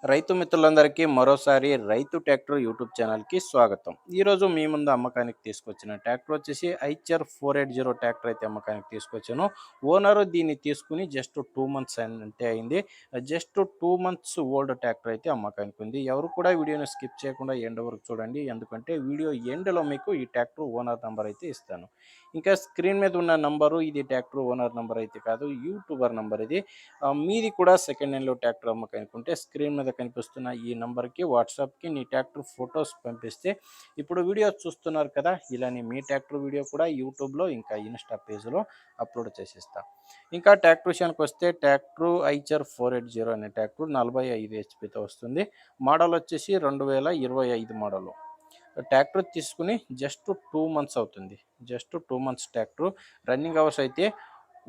రైతు మిత్రులందరికీ మరోసారి రైతు ట్రాక్టర్ యూట్యూబ్ ఛానల్కి స్వాగతం. ఈరోజు మీ ముందు అమ్మకానికి తీసుకొచ్చిన ట్రాక్టర్ వచ్చేసి ఐచర్ 480 ట్రాక్టర్ అయితే అమ్మకానికి తీసుకొచ్చాను. ఓనరు దీన్ని తీసుకుని జస్ట్ 2 మంత్స్ అంటే అయింది. జస్ట్ 2 మంత్స్ ఓల్డ్ ట్రాక్టర్ అయితే అమ్మకానికి ఉంది. ఎవరు కూడా వీడియోని స్కిప్ చేయకుండా ఎండ్ వరకు చూడండి, ఎందుకంటే వీడియో ఎండ్లో మీకు ఈ ట్రాక్టర్ ఓనర్ నంబర్ అయితే ఇస్తాను. ఇంకా స్క్రీన్ మీద ఉన్న నంబరు ఇది ట్రాక్టర్ ఓనర్ నంబర్ అయితే కాదు, యూట్యూబర్ నంబర్ ఇది. మీది కూడా సెకండ్ హ్యాండ్‌లో ట్రాక్టర్ అమ్మకానికి ఉంటే స్క్రీన్ మీద కనిపిస్తున్న ఈ నంబర్‌కి వాట్సాప్‌కి నీ ట్రాక్టర్ ఫోటోస్ పంపిస్తే ఇప్పుడు వీడియో చూస్తున్నారు కదా! ఇలానే మీ ట్రాక్టర్ వీడియో కూడా యూట్యూబ్‌లో ఇంకా ఇన్‌స్టా పేజ్‌లో అప్‌లోడ్ చేసేస్తా. ఇంకా ట్రాక్టర్ విషయానికొస్తే ట్రాక్టర్ ఐచర్ 480 అనే ట్రాక్టర్ 45 హెచ్‌పితో వస్తుంది. మోడల్ వచ్చేసి 2025 మోడలు. ట్రాక్టర్ తీసుకొని జస్ట్ 2 మంత్స్ అవుతుంది. Just 2 months tractor. Running hours అయితే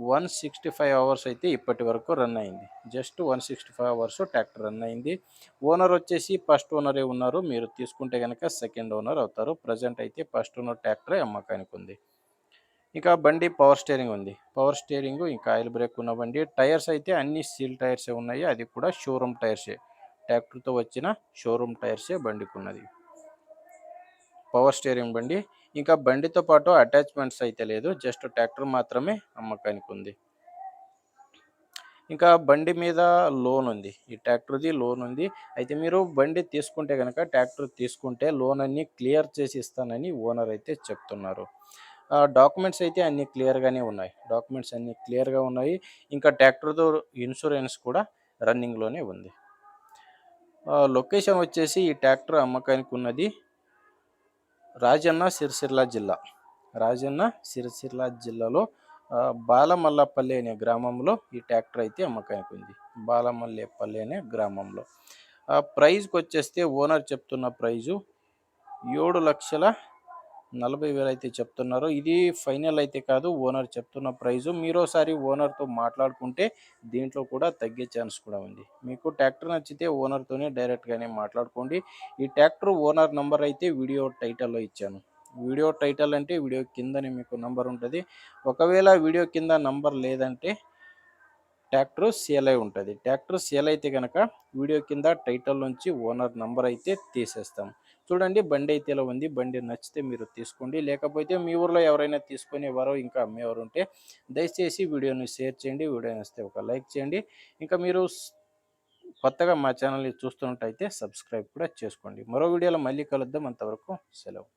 165 అవర్స్ అయితే ఇప్పటి వరకు రన్ అయింది. జస్ట్ 165 అవర్స్ ట్రాక్టర్ రన్ అయింది. ఓనర్ వచ్చేసి ఫస్ట్ ఓనరే ఉన్నారు. మీరు తీసుకుంటే గనక సెకండ్ ఓనర్ అవుతారు. ప్రెజెంట్ అయితే ఫస్ట్ ఓనర్ ట్రాక్టరే అమ్మకానికి ఉంది. ఇక బండి పవర్ స్టీరింగ్ ఉంది. పవర్ స్టీరింగు ఇంకా ఆయిల్ బ్రేక్ ఉన్న బండి. టైర్స్ అయితే అన్ని సీల్ టైర్సే ఉన్నాయి. అది కూడా షోరూమ్ టైర్సే. ట్రాక్టర్‌తో వచ్చిన షోరూమ్ టైర్సే బండికున్నది. పవర్ స్టీరింగ్ బండి. ఇంకా బండితో పాటు అటాచ్‌మెంట్స్ అయితే లేదు. జస్ట్ ట్రాక్టర్ మాత్రమే అమ్మకానికి ఉంది. ఇంకా బండి మీద లోన్ ఉంది. ఈ ట్రాక్టర్‌ది లోన్ ఉంది. అయితే మీరు బండి తీసుకుంటే గనక ట్రాక్టర్ తీసుకుంటే లోన్ అన్నీ క్లియర్ చేసి ఇస్తానని ఓనర్ అయితే చెప్తున్నారు. డాక్యుమెంట్స్ అయితే అన్నీ క్లియర్‌గానే ఉన్నాయి. డాక్యుమెంట్స్ అన్నీ క్లియర్‌గా ఉన్నాయి. ఇంకా ట్రాక్టర్‌తో ఇన్సూరెన్స్ కూడా రన్నింగ్‌లోనే ఉంది. లొకేషన్ వచ్చేసి ఈ ట్రాక్టర్ అమ్మకానికి ఉన్నది రాజన్న సిరిసిల్ల జిల్లా. రాజన్న సిరిసిల్ల జిల్లాలో బాలమల్లపల్లి అనే గ్రామంలో ఈ ట్రాక్టర్ అయితే అమ్మకానికి ఉంది. బాలమల్లేపల్లి అనే గ్రామంలో. ప్రైజ్‌కొచ్చేస్తే ఓనర్ చెప్తున్న ప్రైజు 7,40,000 అయితే చెప్తున్నారు. ఇది ఫైనల్ అయితే కాదు. ఓనర్ చెప్తున్న ప్రైజు. మీరోసారి ఓనర్‌తో మాట్లాడుకుంటే దీంట్లో కూడా తగ్గే ఛాన్స్ కూడా ఉంది. మీకు ట్రాక్టర్ నచ్చితే ఓనర్‌తోనే డైరెక్ట్‌గానే మాట్లాడుకోండి. ఈ ట్రాక్టర్ ఓనర్ నంబర్ అయితే వీడియో టైటిల్‌లో ఇచ్చాను. వీడియో టైటిల్ అంటే వీడియో కిందనే మీకు నంబర్ ఉంటది. ఒకవేళ వీడియో కింద నంబర్ లేదంటే ట్రాక్టర్ సేల్ అయి ఉంటది. ట్రాక్టర్ సేల్ అయితే గనక వీడియో కింద టైటిల్ నుంచి ఓనర్ నంబర్ అయితే తీసేస్తాం. చూడండి బండి అయితే ఇలా ఉంది. బండి నచ్చితే మీరు తీసుకోండి. లేకపోతే మీ ఊర్లో ఎవరైనా తీసుకునేవారో ఇంకా అమ్మేవారు ఉంటే దయచేసి వీడియోని షేర్ చేయండి. వీడియో నచ్చితే ఒక లైక్ చేయండి. ఇంకా మీరు కొత్తగా మా ఛానల్‌ని చూస్తున్నట్టయితే సబ్స్క్రైబ్ కూడా చేసుకోండి. మరో వీడియోలో మళ్ళీ కలుద్దాం. అంతవరకు సెలవు.